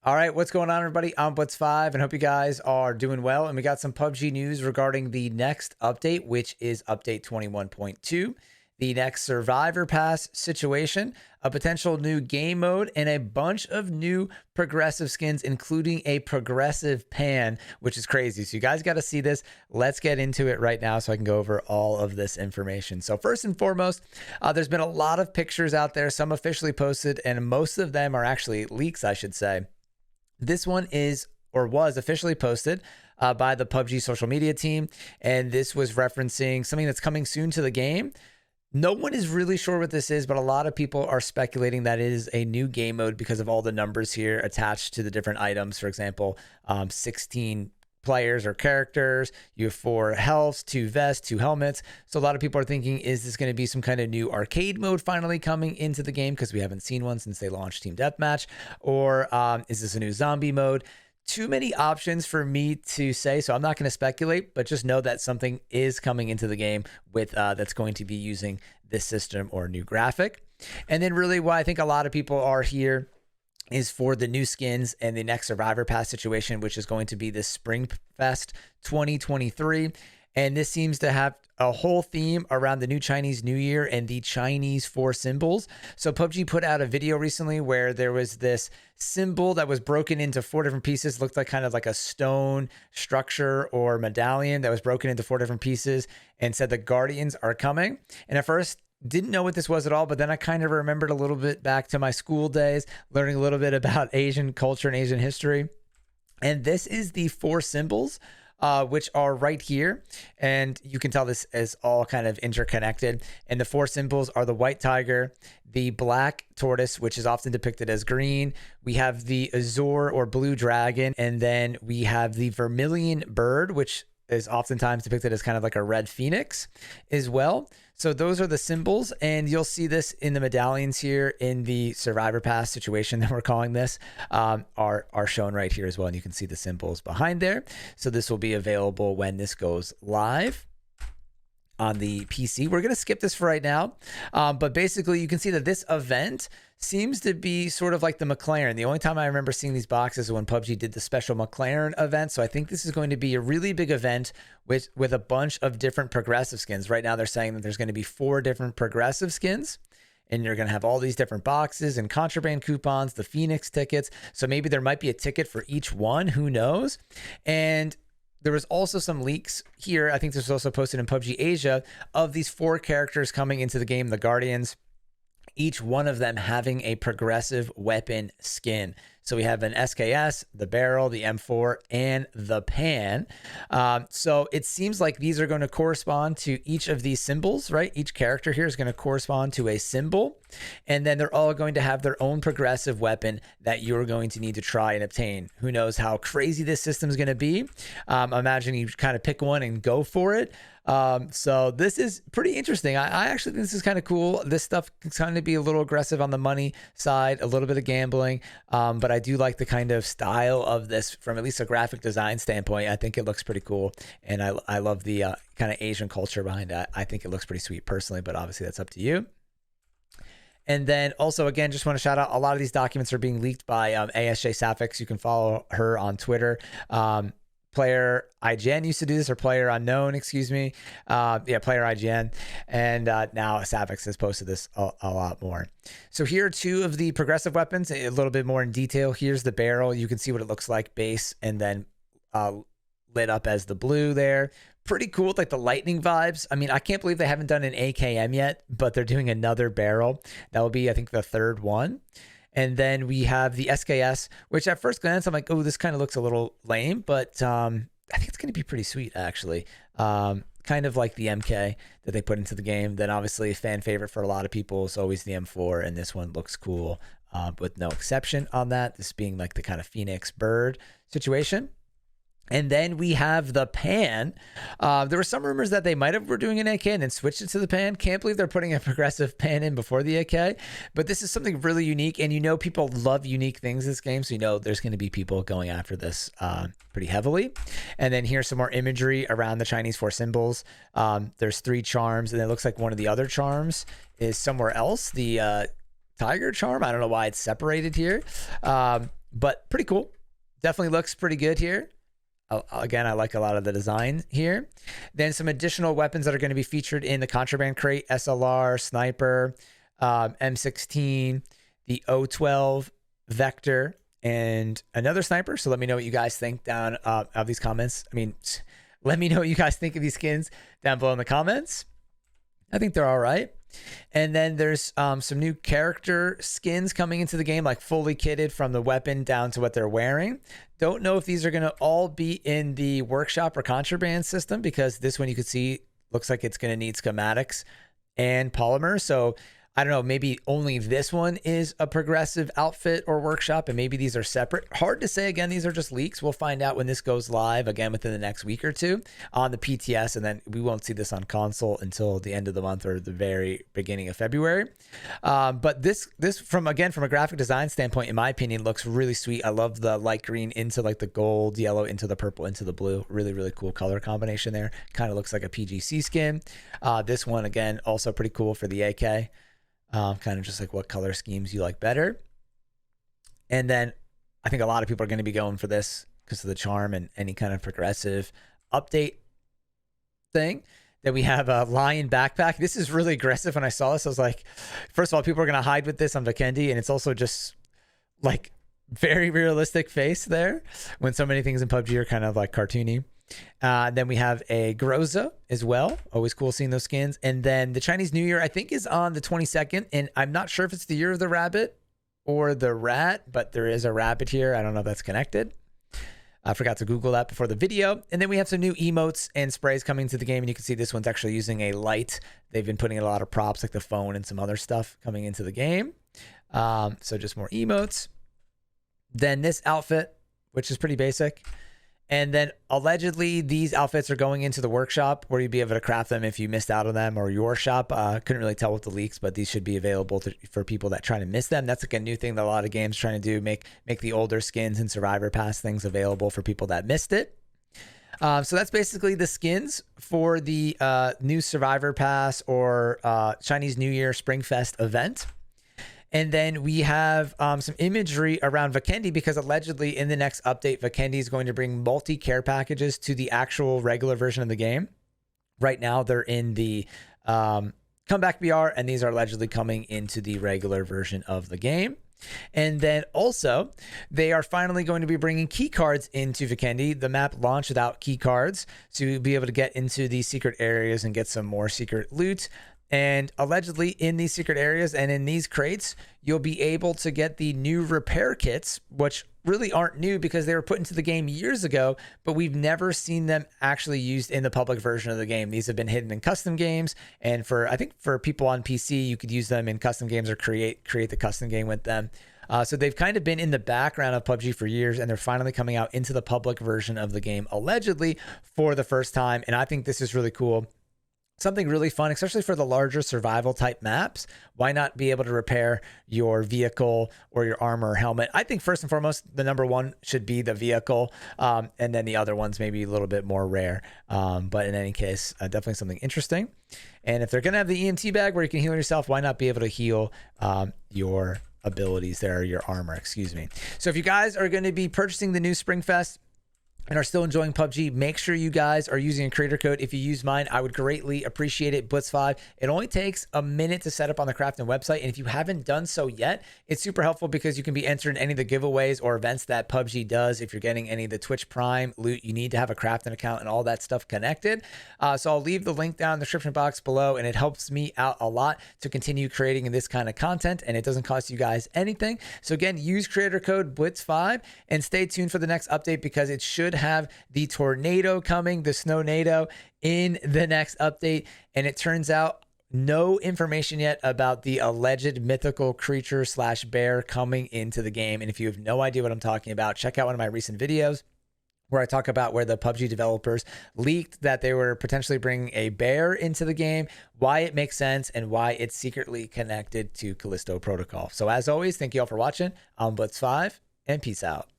All right, what's going on, everybody? I'm Blitz5 and hope you guys are doing well. And we got some PUBG news regarding the next update, which is update 21.2, the next Survivor Pass situation, a potential new game mode, and a bunch of new progressive skins, including a progressive pan, which is crazy. So you guys got to see this. Let's get into it right now so I can go over all of this information. So first and foremost, there's been a lot of pictures out there, some officially posted, and most of them are actually leaks, I should say. This one is or was officially posted by the PUBG social media team, and this was referencing something that's coming soon to the game. No one is really sure what this is, but a lot of people are speculating that it is a new game mode because of all the numbers here attached to the different items. For example, 16 players or characters, you have 4 healths, 2 vests, 2 helmets. So a lot of people are thinking, is this going to be some kind of new arcade mode finally coming into the game, because we haven't seen one since they launched Team Deathmatch? Or is this a new zombie mode? Too many options for me to say, so I'm not going to speculate, but just know that something is coming into the game with that's going to be using this system or new graphic. And then really why I think a lot of people are here is for the new skins and the next Survivor Pass situation, which is going to be the Spring Fest 2023. And this seems to have a whole theme around the new Chinese New Year and the Chinese 4 symbols. So PUBG put out a video recently where there was this symbol that was broken into 4 different pieces, looked like kind of like a stone structure or medallion that was broken into 4 different pieces, and said the Guardians are coming. And at first, didn't know what this was at all, but then I kind of remembered a little bit back to my school days, learning a little bit about Asian culture and Asian history. And this is the 4 symbols, which are right here. And you can tell this is all kind of interconnected. And the 4 symbols are the white tiger, the black tortoise, which is often depicted as green. We have the Azure or blue dragon. And then we have the Vermilion bird, which is oftentimes depicted as kind of like a red phoenix as well. So those are the symbols, and you'll see this in the medallions here in the Survivor Pass situation that we're calling this, are shown right here as well. And you can see the symbols behind there. So this will be available when this goes live on the PC. We're going to skip this for right now. But basically you can see that this event seems to be sort of like the McLaren. The only time I remember seeing these boxes is when PUBG did the special McLaren event. So I think this is going to be a really big event with a bunch of different progressive skins. Right now they're saying that there's going to be 4 different progressive skins, and you're going to have all these different boxes and contraband coupons, the Phoenix tickets. So maybe there might be a ticket for each one, who knows? And there was also some leaks here, I think this was also posted in PUBG Asia, of these 4 characters coming into the game, the Guardians, each one of them having a progressive weapon skin. So we have an SKS, the barrel, the M4, and the pan. So it seems like these are going to correspond to each of these symbols, right? Each character here is going to correspond to a symbol. And then they're all going to have their own progressive weapon that you're going to need to try and obtain. Who knows how crazy this system is going to be? Imagine you kind of pick one and go for it. So this is pretty interesting. I actually think this is kind of cool. This stuff can kind of be a little aggressive on the money side, a little bit of gambling. But I do like the kind of style of this from at least a graphic design standpoint. I think it looks pretty cool. And I love the kind of Asian culture behind it. I think it looks pretty sweet personally, but obviously that's up to you. And then also, again, just want to shout out, a lot of these documents are being leaked by ASJ Sapphics. You can follow her on Twitter. Player IGN used to do this, or Player Unknown, excuse me. Yeah, Player IGN. And now Sapphics has posted this a lot more. So here are 2 of the progressive weapons, a little bit more in detail. Here's the barrel. You can see what it looks like, base, and then lit up as the blue there. Pretty cool with like the lightning vibes. I mean, I can't believe they haven't done an AKM yet, but they're doing another barrel. That will be, I think, the 3rd one. And then we have the SKS, which at first glance, I'm like, oh, this kind of looks a little lame, but I think it's going to be pretty sweet, actually. Kind of like the MK that they put into the game. Then obviously a fan favorite for a lot of people is always the M4, and this one looks cool with no exception on that. This being like the kind of Phoenix bird situation. And then we have the pan. There were some rumors that they might have were doing an AK and then switched it to the pan. Can't believe they're putting a progressive pan in before the AK. But this is something really unique. And you know people love unique things in this game. So you know there's going to be people going after this pretty heavily. And then here's some more imagery around the Chinese 4 symbols. There's 3 charms. And it looks like one of the other charms is somewhere else. The tiger charm. I don't know why it's separated here. but pretty cool. Definitely looks pretty good here. Again, I like a lot of the design here. Then some additional weapons that are going to be featured in the contraband crate: SLR, sniper, M16, the O12 Vector, and another sniper. So let me know what you guys think down of these comments. I mean, let me know what you guys think of these skins down below in the comments. I think they're all right. And then there's some new character skins coming into the game, like fully kitted from the weapon down to what they're wearing. Don't know if these are going to all be in the workshop or contraband system, because this one you could see looks like it's going to need schematics and polymer. So I don't know, maybe only this one is a progressive outfit or workshop, and maybe these are separate. Hard to say. Again, these are just leaks. We'll find out when this goes live again within the next week or two on the PTS, and then we won't see this on console until the end of the month or the very beginning of February. But this from a graphic design standpoint, in my opinion, looks really sweet. I love the light green into like the gold, yellow into the purple into the blue. Really, really cool color combination there. Kind of looks like a PGC skin. This one, again, also pretty cool for the AK. Kind of just like what color schemes you like better. And then I think a lot of people are going to be going for this because of the charm and any kind of progressive update thing. Then we have a lion backpack. This is really aggressive. When I saw this, I was like, first of all, people are going to hide with this on Vikendi, and it's also just like very realistic face there when so many things in PUBG are kind of like cartoony. Then we have a Groza as well. Always cool seeing those skins. And then the Chinese New Year, I think, is on the 22nd. And I'm not sure if it's the year of the rabbit or the rat, but there is a rabbit here. I don't know if that's connected. I forgot to Google that before the video. And then we have some new emotes and sprays coming to the game. And you can see this one's actually using a light. They've been putting in a lot of props like the phone and some other stuff coming into the game. So just more emotes. Then this outfit, which is pretty basic. And then allegedly these outfits are going into the workshop where you'd be able to craft them if you missed out on them, or your shop. Couldn't really tell with the leaks, but these should be available for people that try to miss them. That's like a new thing that a lot of games are trying to do, make the older skins and Survivor Pass things available for people that missed it. So that's basically the skins for the new Survivor Pass or Chinese New Year Springfest event. And then we have some imagery around Vikendi, because allegedly in the next update, Vikendi is going to bring multi-care packages to the actual regular version of the game. Right now, they're in the comeback BR, and these are allegedly coming into the regular version of the game. And then also, they are finally going to be bringing key cards into Vikendi. The map launched without key cards, so you'll be able to get into these secret areas and get some more secret loot. And allegedly in these secret areas and in these crates, you'll be able to get the new repair kits, which really aren't new because they were put into the game years ago, but we've never seen them actually used in the public version of the game. These have been hidden in custom games. And I think for people on PC, you could use them in custom games or create the custom game with them. So they've kind of been in the background of PUBG for years, and they're finally coming out into the public version of the game, allegedly for the first time. And I think this is really cool. Something really fun, especially for the larger survival type maps. Why not be able to repair your vehicle or your armor or helmet? I think first and foremost, the number one should be the vehicle. And then the other ones maybe a little bit more rare. But in any case, definitely something interesting. And if they're going to have the EMT bag where you can heal yourself, why not be able to heal your abilities there, or your armor, excuse me. So if you guys are going to be purchasing the new Springfest and are still enjoying PUBG, make sure you guys are using a creator code. If you use mine, I would greatly appreciate it. Blitz5. It only takes a minute to set up on the Crafton website. And if you haven't done so yet, it's super helpful because you can be entered in any of the giveaways or events that PUBG does. If you're getting any of the Twitch Prime loot, you need to have a Crafton account and all that stuff connected. So I'll leave the link down in the description box below, and it helps me out a lot to continue creating this kind of content, and it doesn't cost you guys anything. So again, use creator code Blitz5 and stay tuned for the next update, because it should have the tornado coming, the snow-nado, in the next update. And it turns out no information yet about the alleged mythical creature / bear coming into the game. And if you have no idea what I'm talking about, check out one of my recent videos where I talk about where the PUBG developers leaked that they were potentially bringing a bear into the game, why it makes sense, and why it's secretly connected to Callisto Protocol. So as always, thank you all for watching. I'm Blitz5, and peace out.